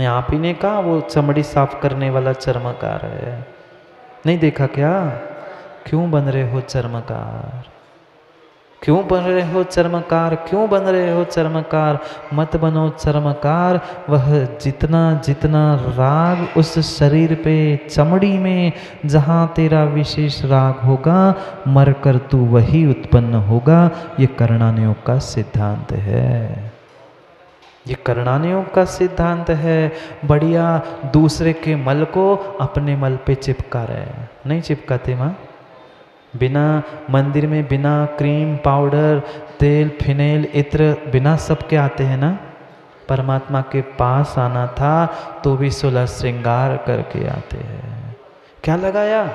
आप ही ने कहा वो चमड़ी साफ करने वाला चर्मकार है, नहीं देखा क्या? क्यों बन रहे हो चर्मकार? क्यों बन रहे हो चर्मकार? क्यों बन रहे हो चर्मकार? मत बनो चर्मकार। वह जितना जितना राग उस शरीर पे, चमड़ी में जहाँ तेरा विशेष राग होगा, मरकर तू वही उत्पन्न होगा। ये कर्णानुयोग का सिद्धांत है। ये कर्णानुयोग का सिद्धांत है। बढ़िया दूसरे के मल को अपने मल पे चिपका रहे हैं, नहीं चिपकाते माँ? बिना मंदिर में बिना क्रीम पाउडर तेल फिनेल इत्र बिना सबके आते हैं ना। परमात्मा के पास आना था तो भी 16 श्रृंगार करके आते हैं। क्या लगाया?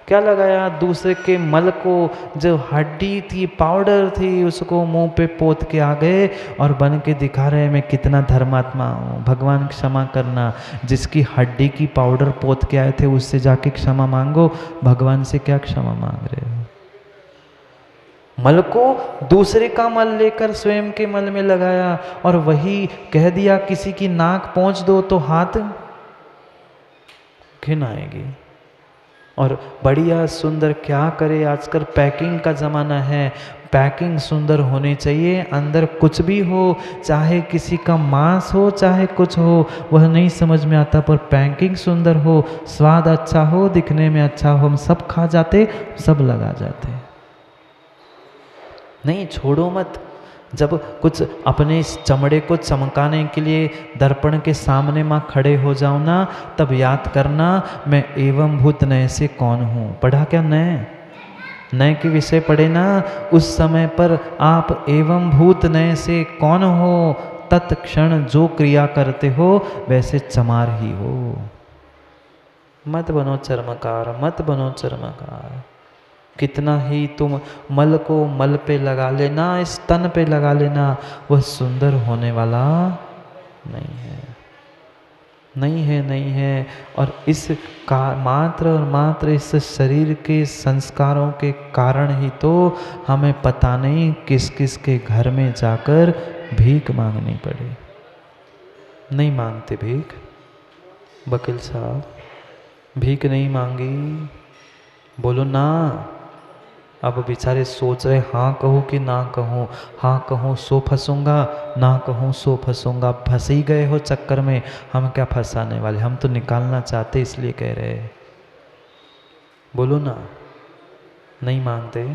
क्या लगाया? दूसरे के मल को, जो हड्डी थी पाउडर थी, उसको मुंह पे पोत के आ गए और बन के दिखा रहे मैं कितना धर्मात्मा हूँ। भगवान क्षमा करना, जिसकी हड्डी की पाउडर पोत के आए थे उससे जाके क्षमा मांगो, भगवान से क्या क्षमा मांग रहे हो? मल को दूसरे का मल लेकर स्वयं के मल में लगाया और वही कह दिया किसी की नाक पोंछ दो तो हाथ घिन आएगी। और बढ़िया सुंदर क्या करे, आजकल पैकिंग का ज़माना है, पैकिंग सुंदर होनी चाहिए। अंदर कुछ भी हो, चाहे किसी का मांस हो चाहे कुछ हो, वह नहीं समझ में आता, पर पैकिंग सुंदर हो, स्वाद अच्छा हो, दिखने में अच्छा हो, हम सब खा जाते, सब लगा जाते। नहीं, छोड़ो मत। जब कुछ अपने इस चमड़े को चमकाने के लिए दर्पण के सामने माँ खड़े हो जाओ ना, तब याद करना मैं एवं भूत नय से कौन हूँ। पढ़ा क्या नय? नय के विषय पढ़े ना। उस समय पर आप एवं भूत नय से कौन हो, तत्क्षण जो क्रिया करते हो वैसे चमार ही हो। मत बनो चर्मकार, मत बनो चर्मकार। कितना ही तुम मल को मल पे लगा लेना, इस तन पे लगा लेना, वह सुंदर होने वाला नहीं है, नहीं है, नहीं है। और इस का मात्र और मात्र इस शरीर के संस्कारों के कारण ही तो हमें पता नहीं किस किस के घर में जाकर भीख मांगनी पड़े। नहीं मांगते भीख, वकील साहब भीख नहीं मांगी, बोलो ना। अब बेचारे सोच रहे हाँ कहूँ कि ना कहूँ, हाँ कहूँ सो फंसूंगा, ना कहूँ सो फंसूंगा। फंस ही गए हो चक्कर में, हम क्या फंसाने वाले, हम तो निकालना चाहते इसलिए कह रहे हैं। बोलो ना। नहीं मांगते।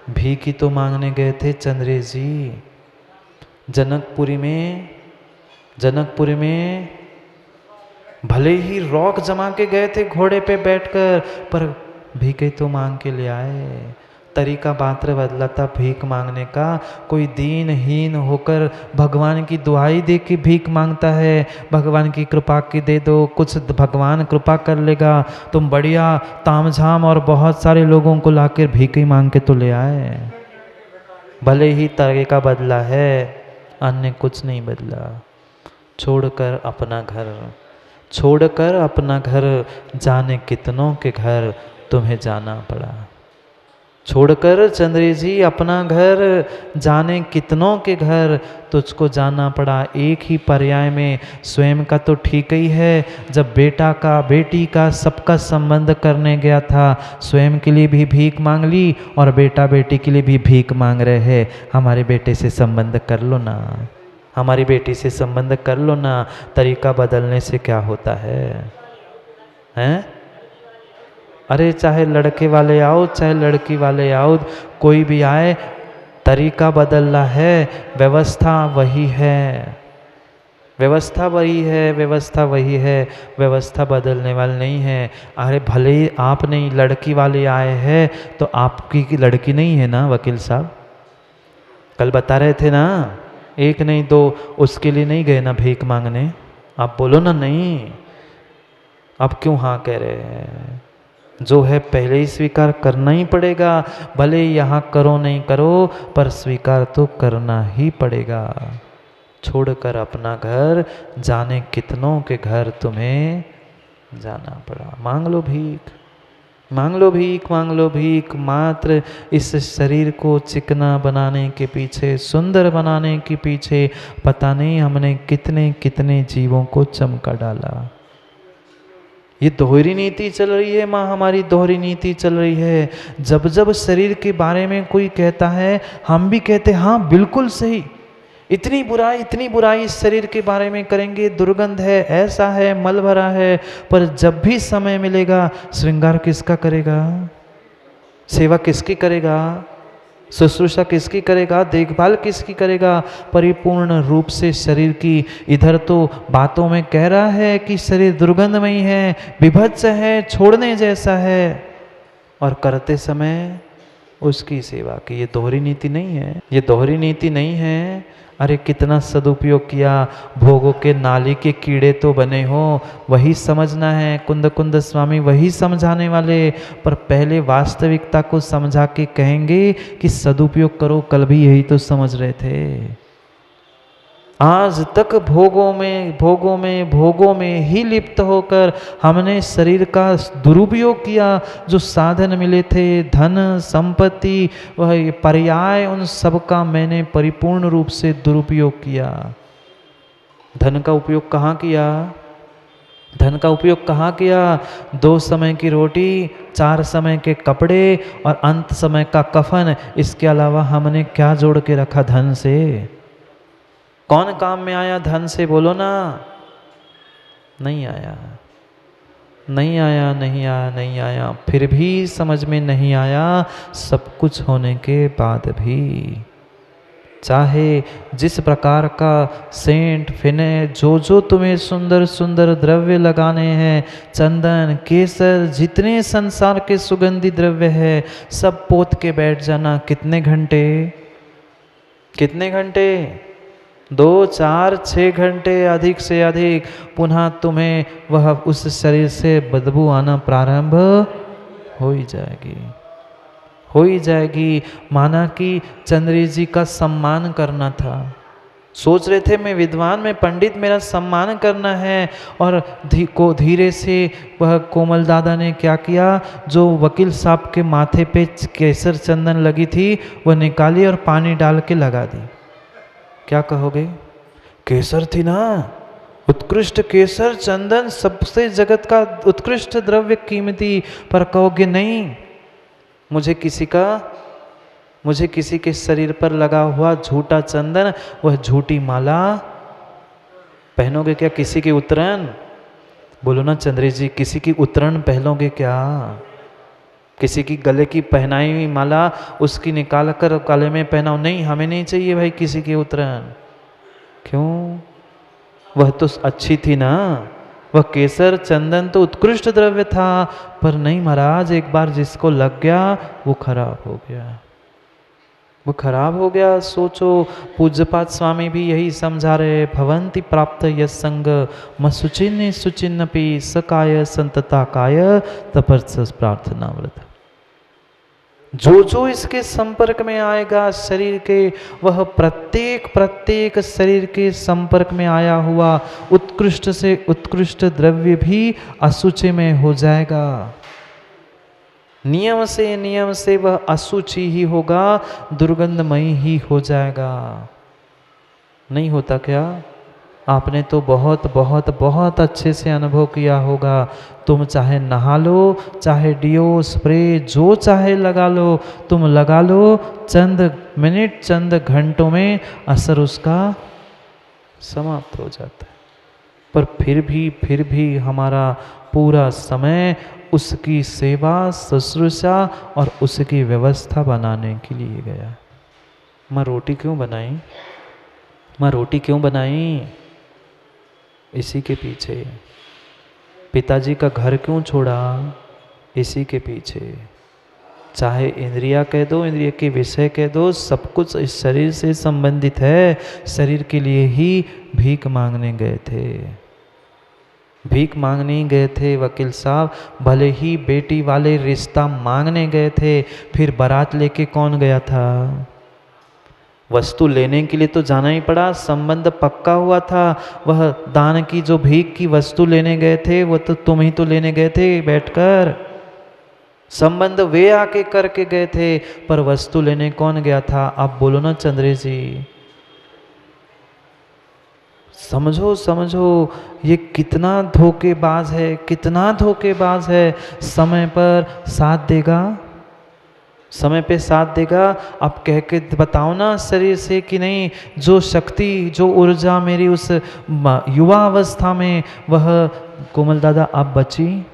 भीख ही तो मांगने गए थे चंद्रेश जी जनकपुरी में। जनकपुरी में भले ही रॉक जमा के गए थे घोड़े पे बैठकर, पर भीख ही तो मांग के ले आए। तरीका मात्र बदला था भीख मांगने का। कोई दीनहीन होकर भगवान की दुहाई दे के भीख मांगता है, भगवान की कृपा की दे दो, कुछ भगवान कृपा कर लेगा। तुम बढ़िया तामझाम और बहुत सारे लोगों को लाकर भीख ही मांग के तो ले आए। भले ही तरीका बदला है, अन्य कुछ नहीं बदला। छोड़कर अपना घर, छोड़कर अपना घर, जाने कितनों के घर तुम्हें जाना पड़ा। छोड़कर चंद्रेश जी अपना घर, जाने कितनों के घर तुझको जाना पड़ा। एक ही पर्याय में स्वयं का तो ठीक ही है, जब बेटा का बेटी का सबका संबंध करने गया था, स्वयं के लिए भी भीख मांग ली और बेटा बेटी के लिए भी भीख मांग रहे हैं। हमारे बेटे से संबंध कर लो ना, हमारी बेटी से संबंध कर लो ना। तरीका बदलने से क्या होता है? हैं? अरे चाहे लड़के वाले आओ चाहे लड़की वाले आओ, कोई भी आए, तरीका बदलना है, व्यवस्था वही है, व्यवस्था वही है, व्यवस्था वही है, व्यवस्था बदलने वाली नहीं है। अरे भले ही आप नहीं, लड़की वाले आए हैं तो आपकी की लड़की नहीं है ना वकील साहब? कल बता रहे थे ना, एक नहीं दो, उसके लिए नहीं गए ना भीख मांगने। आप बोलो ना नहीं, अब क्यों हाँ कह रहे हैं? जो है पहले ही स्वीकार करना ही पड़ेगा, भले यहाँ करो नहीं करो, पर स्वीकार तो करना ही पड़ेगा। छोड़कर अपना घर, जाने कितनों के घर तुम्हें जाना पड़ा। मांग लो भीख, मांग लो भीख, मात्र इस शरीर को चिकना बनाने के पीछे, सुंदर बनाने के पीछे पता नहीं हमने कितने कितने जीवों को चमका डाला। ये दोहरी नीति चल रही है माँ, हमारी दोहरी नीति चल रही है। जब जब शरीर के बारे में कोई कहता है, हम भी कहते हाँ बिल्कुल सही, इतनी बुराई इस शरीर के बारे में करेंगे, दुर्गंध है, ऐसा है, मल भरा है। पर जब भी समय मिलेगा, श्रृंगार किसका करेगा, सेवा किसकी करेगा, शुश्रूषा किसकी करेगा, देखभाल किसकी करेगा, परिपूर्ण रूप से शरीर की। इधर तो बातों में कह रहा है कि शरीर दुर्गंधमयी है, विभत्स है, छोड़ने जैसा है, और करते समय उसकी सेवा की। ये दोहरी नीति नहीं है, ये दोहरी नीति नहीं है। अरे कितना सदुपयोग किया, भोगों के नाली के कीड़े तो बने हो, वही समझना है। कुंद कुंद स्वामी वही समझाने वाले, पर पहले वास्तविकता को समझा के कहेंगे कि सदुपयोग करो। कल भी यही तो समझ रहे थे। आज तक भोगों में ही लिप्त होकर हमने शरीर का दुरुपयोग किया। जो साधन मिले थे, धन संपत्ति, वह पर्याय, उन सब का मैंने परिपूर्ण रूप से दुरुपयोग किया। धन का उपयोग कहाँ किया, धन का उपयोग कहाँ किया? 2 समय की रोटी, 4 समय के कपड़े और अंत समय का कफन। इसके अलावा हमने क्या जोड़ के रखा धन से? कौन काम में आया धन से, बोलो ना? नहीं आया, नहीं आया, नहीं आया, नहीं आया। फिर भी समझ में नहीं आया, सब कुछ होने के बाद भी। चाहे जिस प्रकार का सेंट, फिने, जो तुम्हें सुंदर सुंदर द्रव्य लगाने हैं, चंदन, केसर, जितने संसार के सुगंधी द्रव्य है, सब पोत के बैठ जाना। कितने घंटे? कितने घंटे? 2, 4, 6 घंटे, अधिक से अधिक। पुनः तुम्हें वह उस शरीर से बदबू आना प्रारंभ हो ही जाएगी, हो ही जाएगी। माना कि चंद्री जी का सम्मान करना था। सोच रहे थे मैं विद्वान, मैं पंडित, मेरा सम्मान करना है। और धीरे से वह कोमल दादा ने क्या किया? जो वकील साहब के माथे पे केसर चंदन लगी थी, वह निकाली और पानी डाल के लगा दी। क्या कहोगे? केसर थी ना, उत्कृष्ट केसर, चंदन, सबसे जगत का उत्कृष्ट द्रव्य, कीमती। पर कहोगे नहीं, मुझे किसी के शरीर पर लगा हुआ झूठा चंदन, वह झूठी माला पहनोगे क्या? किसी की उतरन? बोलो ना चंद्री जी, किसी की उतरन पहनोगे क्या? किसी की गले की पहनाई हुई माला उसकी निकाल कर गले में पहनाओ? नहीं, हमें नहीं चाहिए भाई किसी की उतरन। क्यों? वह तो अच्छी थी ना, वह केसर चंदन तो उत्कृष्ट द्रव्य था। पर नहीं महाराज, एक बार जिसको लग गया वो खराब हो गया, वो खराब हो गया। सोचो, पूज्यपाद स्वामी भी यही समझा रहे, भवंति प्राप्त यस्संग मसुचिन्नि सुचिन्नपि सकाय संतता काय तपस्स प्रार्थना व्रत। जो इसके संपर्क में आएगा शरीर के, वह प्रत्येक शरीर के संपर्क में आया हुआ उत्कृष्ट से उत्कृष्ट द्रव्य भी अशुचि में हो जाएगा। नियम से वह अशुचि ही होगा, दुर्गंधमयी ही हो जाएगा। नहीं होता क्या? आपने तो बहुत अच्छे से अनुभव किया होगा। तुम चाहे नहा लो, चाहे डियो स्प्रे जो चाहे लगा लो, तुम लगा लो, चंद मिनट चंद घंटों में असर उसका समाप्त हो जाता है। पर फिर भी हमारा पूरा समय उसकी सेवा, शुश्रूषा और उसकी व्यवस्था बनाने के लिए गया। माँ रोटी क्यों बनाई? माँ रोटी क्यों बनाई? इसी के पीछे। पिताजी का घर क्यों छोड़ा? इसी के पीछे। चाहे इंद्रिया कह दो, इंद्रिय के विषय कह दो, सब कुछ इस शरीर से संबंधित है। शरीर के लिए ही भीख मांगने गए थे, भीख मांगने गए थे वकील साहब। भले ही बेटी वाले रिश्ता मांगने गए थे, फिर बारात लेके कौन गया था? वस्तु लेने के लिए तो जाना ही पड़ा, संबंध पक्का हुआ था। वह दान की जो भीख की वस्तु लेने गए थे, वो तो तुम ही तो लेने गए थे बैठकर। संबंध वे आके करके गए थे, पर वस्तु लेने कौन गया था? आप बोलो ना चंद्रे जी। समझो समझो, ये कितना धोखेबाज है, कितना धोखेबाज है। समय पर साथ देगा, समय पे साथ देगा। आप कह के बताओ ना शरीर से कि नहीं, जो शक्ति, जो ऊर्जा मेरी उस युवा अवस्था में, वह कोमल दादा आप बची।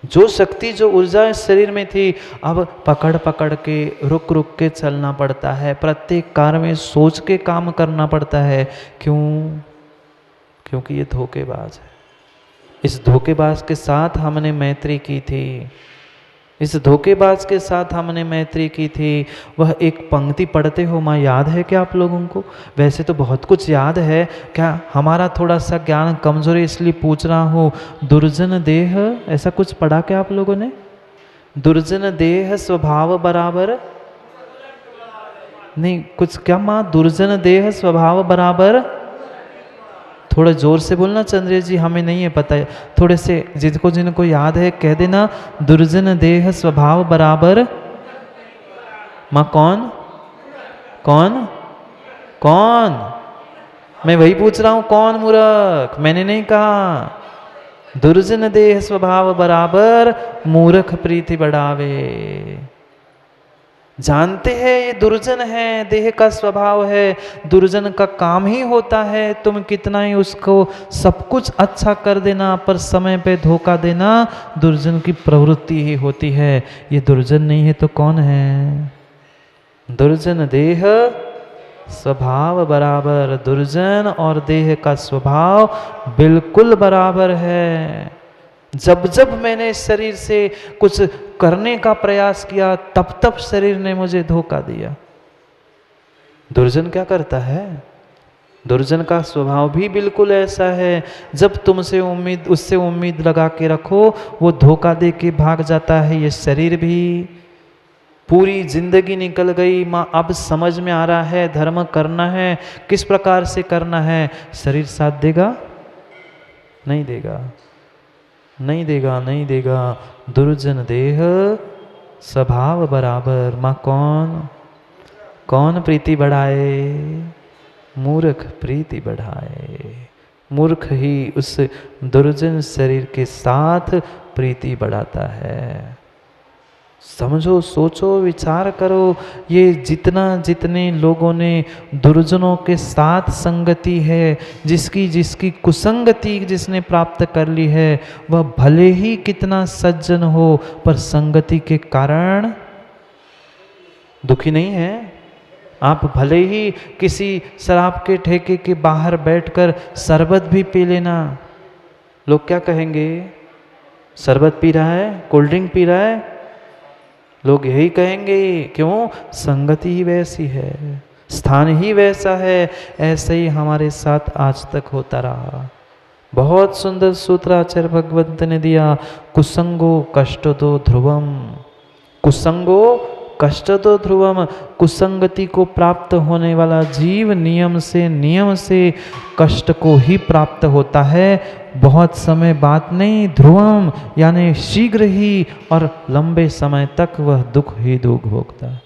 जो शक्ति, जो ऊर्जा इस शरीर में थी, अब पकड़ पकड़ के, रुक रुक के चलना पड़ता है। प्रत्येक कार्य में सोच के काम करना पड़ता है। क्यों? क्योंकि ये धोखेबाज है। इस धोखेबाज के साथ हमने मैत्री की थी, इस धोखेबाज के साथ हमने मैत्री की थी। वह एक पंक्ति पढ़ते हो माँ, याद है क्या आप लोगों को? वैसे तो बहुत कुछ याद है, क्या हमारा थोड़ा सा ज्ञान कमजोर है इसलिए पूछ रहा हूँ। दुर्जन देह, ऐसा कुछ पढ़ा क्या आप लोगों ने? दुर्जन देह स्वभाव बराबर नहीं, कुछ क्या माँ? दुर्जन देह स्वभाव बराबर, थोड़ा जोर से बोलना चंद्र जी, हमें नहीं है पता है। थोड़े से जिनको जिनको याद है कह देना। दुर्जन देह स्वभाव बराबर माँ कौन? कौन? कौन? मैं वही पूछ रहा हूं, कौन मूर्ख? मैंने नहीं कहा। दुर्जन देह स्वभाव बराबर मूर्ख प्रीति बढ़ावे। जानते हैं ये दुर्जन है, देह का स्वभाव है, दुर्जन का काम ही होता है तुम कितना ही उसको सब कुछ अच्छा कर देना, पर समय पे धोखा देना दुर्जन की प्रवृत्ति ही होती है। ये दुर्जन नहीं है तो कौन है? दुर्जन देह स्वभाव बराबर। दुर्जन और देह का स्वभाव बिल्कुल बराबर है। जब जब मैंने शरीर से कुछ करने का प्रयास किया, तब तब शरीर ने मुझे धोखा दिया। दुर्जन क्या करता है? दुर्जन का स्वभाव भी बिल्कुल ऐसा है। जब तुमसे उम्मीद, उससे उम्मीद लगा के रखो, वो धोखा दे के भाग जाता है। ये शरीर भी, पूरी जिंदगी निकल गई माँ, अब समझ में आ रहा है धर्म करना है, किस प्रकार से करना है। शरीर साथ देगा? नहीं देगा, नहीं देगा, नहीं देगा। दुर्जन देह स्वभाव बराबर। माँ कौन? कौन प्रीति बढ़ाए? मूर्ख प्रीति बढ़ाए। मूर्ख ही उस दुर्जन शरीर के साथ प्रीति बढ़ाता है। समझो, सोचो, विचार करो। ये जितना जितने लोगों ने दुर्जनों के साथ संगति है, जिसकी जिसकी कुसंगति जिसने प्राप्त कर ली है, वह भले ही कितना सज्जन हो, पर संगति के कारण दुखी नहीं है। आप भले ही किसी शराब के ठेके के बाहर बैठकर शरबत भी पी लेना, लोग क्या कहेंगे? शरबत पी रहा है, कोल्ड ड्रिंक पी रहा है, लोग यही कहेंगे। क्यों? संगति ही वैसी है, स्थान ही वैसा है। ऐसे ही हमारे साथ आज तक होता रहा। बहुत सुंदर सूत्र आचार्य भगवंत ने दिया, कुसंगो कष्ट दो ध्रुवम। कुसंगो कष्ट दो ध्रुवम। कुसंगति को प्राप्त होने वाला जीव नियम से कष्ट को ही प्राप्त होता है। बहुत समय बाद नहीं, ध्रुवम यानी शीघ्र ही और लंबे समय तक वह दुख ही दुख भोगता है।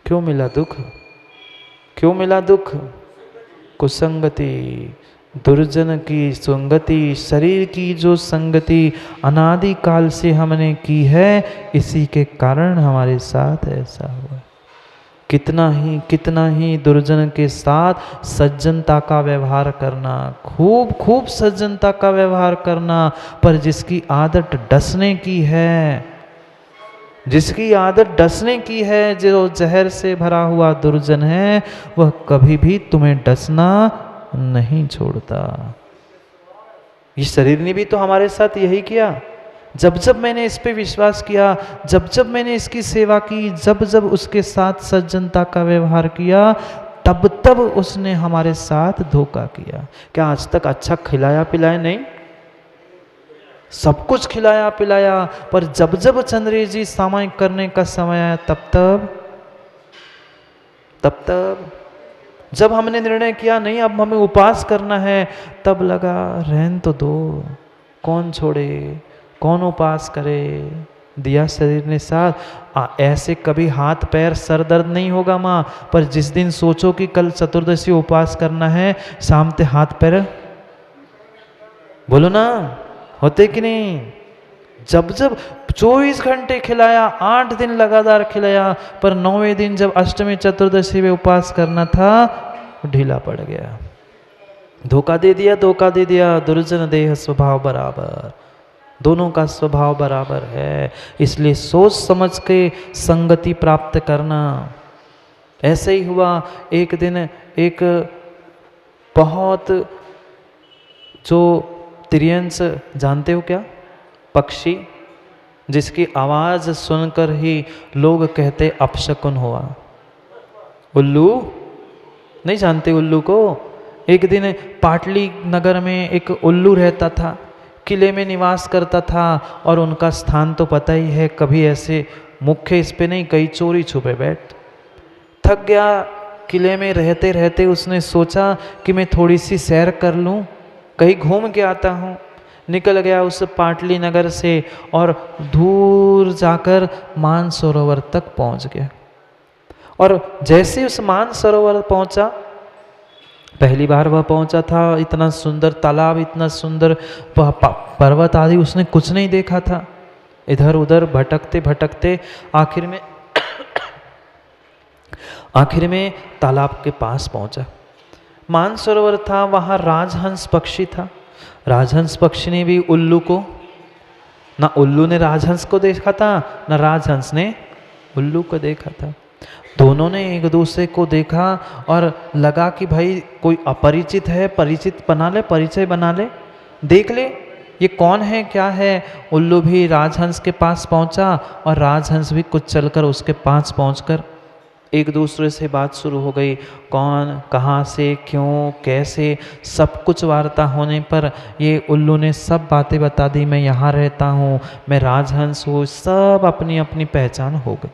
क्यों मिला दुख? क्यों मिला दुख? कुसंगति, दुर्जन की संगति, शरीर की जो संगति अनादि काल से हमने की है, इसी के कारण हमारे साथ ऐसा हुआ। कितना ही दुर्जन के साथ सज्जनता का व्यवहार करना, खूब खूब सज्जनता का व्यवहार करना, पर जिसकी आदत डसने की है, जिसकी आदत डसने की है, जो जहर से भरा हुआ दुर्जन है, वह कभी भी तुम्हें डसना नहीं छोड़ता। ये शरीर ने भी तो हमारे साथ यही किया। जब जब मैंने इस पे विश्वास किया, जब जब मैंने इसकी सेवा की, जब जब उसके साथ सज्जनता का व्यवहार किया, तब तब उसने हमारे साथ धोखा किया। क्या आज तक अच्छा खिलाया पिलाया? नहीं, सब कुछ खिलाया पिलाया, पर जब जब चंद्र जी सामायिक करने का समय आया, तब जब हमने निर्णय किया नहीं अब हमें उपास करना है, तब लगा रहन तो दो, कौन छोड़े, कौन उपास करे। दिया शरीर ने साथ। ऐसे कभी हाथ पैर सर दर्द नहीं होगा माँ, पर जिस दिन सोचो कि कल चतुर्दशी उपवास करना है, शाम ते हाथ पैर, बोलो ना, होते कि नहीं? जब जब 24 घंटे खिलाया, 8 दिन लगातार खिलाया, पर 9वें दिन जब अष्टमी चतुर्दशी में उपवास करना था, ढीला पड़ गया। धोखा दे दिया, धोखा दे दिया। दुर्जन देह स्वभाव बराबर, दोनों का स्वभाव बराबर है। इसलिए सोच समझ के संगति प्राप्त करना। ऐसे ही हुआ एक दिन, एक बहुत, जो तिर्यंस जानते हो क्या, पक्षी, जिसकी आवाज़ सुनकर ही लोग कहते अपशकुन हुआ। उल्लू, नहीं जानते उल्लू को? एक दिन पाटली नगर में एक उल्लू रहता था, किले में निवास करता था, और उनका स्थान तो पता ही है, कभी ऐसे मुख्य इस पे नहीं, कई चोरी छुपे बैठ। थक गया किले में रहते रहते, उसने सोचा कि मैं थोड़ी सी सैर कर लूं, कहीं घूम के आता हूं। निकल गया उस पाटली नगर से और दूर जाकर मानसरोवर तक पहुंच गया। और जैसे उस मानसरोवर पहुंचा, पहली बार वह पहुंचा था, इतना सुंदर तालाब, इतना सुंदर पर्वत आदि उसने कुछ नहीं देखा था। इधर उधर भटकते भटकते आखिर में तालाब के पास पहुंचा। मानसरोवर था, वहाँ राजहंस पक्षी था। राजहंस पक्षी ने भी उल्लू को, ना उल्लू ने राजहंस को देखा था, ना राजहंस ने उल्लू को देखा था। दोनों ने एक दूसरे को देखा और लगा कि भाई कोई अपरिचित है, परिचित बना ले, परिचय बना ले, देख ले ये कौन है, क्या है। उल्लू भी राजहंस के पास पहुंचा और राजहंस भी कुछ चलकर उसके पास पहुंचकर एक दूसरे से बात शुरू हो गई। कौन, कहाँ से, क्यों, कैसे, सब कुछ वार्ता होने पर ये उल्लू ने सब बातें बता दी। मैं यहाँ रहता हूँ, मैं राजहंस हूँ, सब अपनी अपनी पहचान हो गई।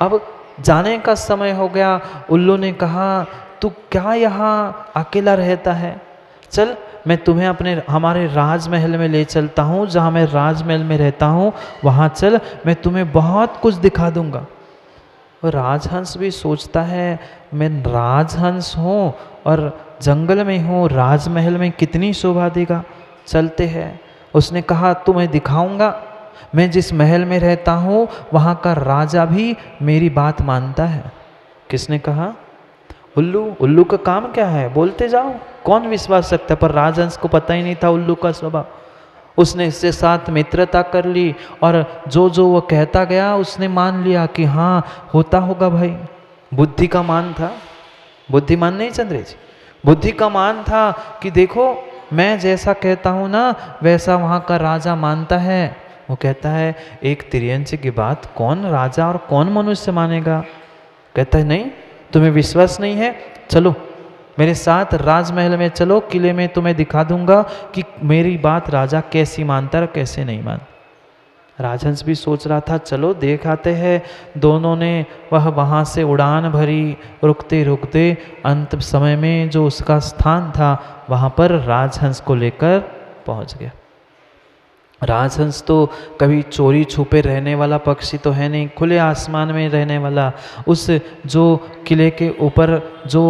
अब जाने का समय हो गया। उल्लू ने कहा, तू क्या यहाँ अकेला रहता है? चल मैं तुम्हें हमारे राजमहल में ले चलता हूँ, जहाँ मैं राजमहल में रहता हूँ वहाँ चल, मैं तुम्हें बहुत कुछ दिखा दूँगा। राजहंस भी सोचता है, मैं राजहंस हूँ और जंगल में हूँ, राजमहल में कितनी शोभा देगा, चलते हैं। उसने कहा, तुम्हें दिखाऊंगा, मैं जिस महल में रहता हूँ वहाँ का राजा भी मेरी बात मानता है। किसने कहा? उल्लू। उल्लू का काम क्या है, बोलते जाओ, कौन विश्वास रखता है। पर राजहंस को पता ही नहीं था उल्लू का स्वभाव। उसने इसके साथ मित्रता कर ली और जो जो वो कहता गया उसने मान लिया कि हाँ होता होगा भाई। बुद्धि का मान था, बुद्धिमान नहीं चंद्रे जी, बुद्धि का मान था कि देखो मैं जैसा कहता हूँ ना वैसा वहाँ का राजा मानता है। वो कहता है, एक तिर्यंच की बात कौन राजा और कौन मनुष्य मानेगा? कहता है, नहीं तुम्हें विश्वास नहीं है, चलो मेरे साथ राजमहल में चलो, किले में तुम्हें दिखा दूंगा कि मेरी बात राजा कैसी मानता है और कैसे नहीं मानता। राजहंस भी सोच रहा था, चलो देख आते हैं। दोनों ने वहाँ से उड़ान भरी। रुकते रुकते अंत समय में जो उसका स्थान था वहाँ पर राजहंस को लेकर पहुँच गया। राजहंस तो कभी चोरी छुपे रहने वाला पक्षी तो है नहीं, खुले आसमान में रहने वाला। उस जो किले के ऊपर जो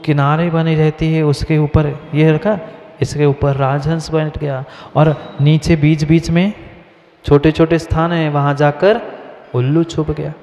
किनारे बनी रहती है उसके ऊपर ये रखा, इसके ऊपर राजहंस बैठ गया और नीचे बीच बीच में छोटे छोटे स्थान है, वहाँ जाकर उल्लू छुप गया।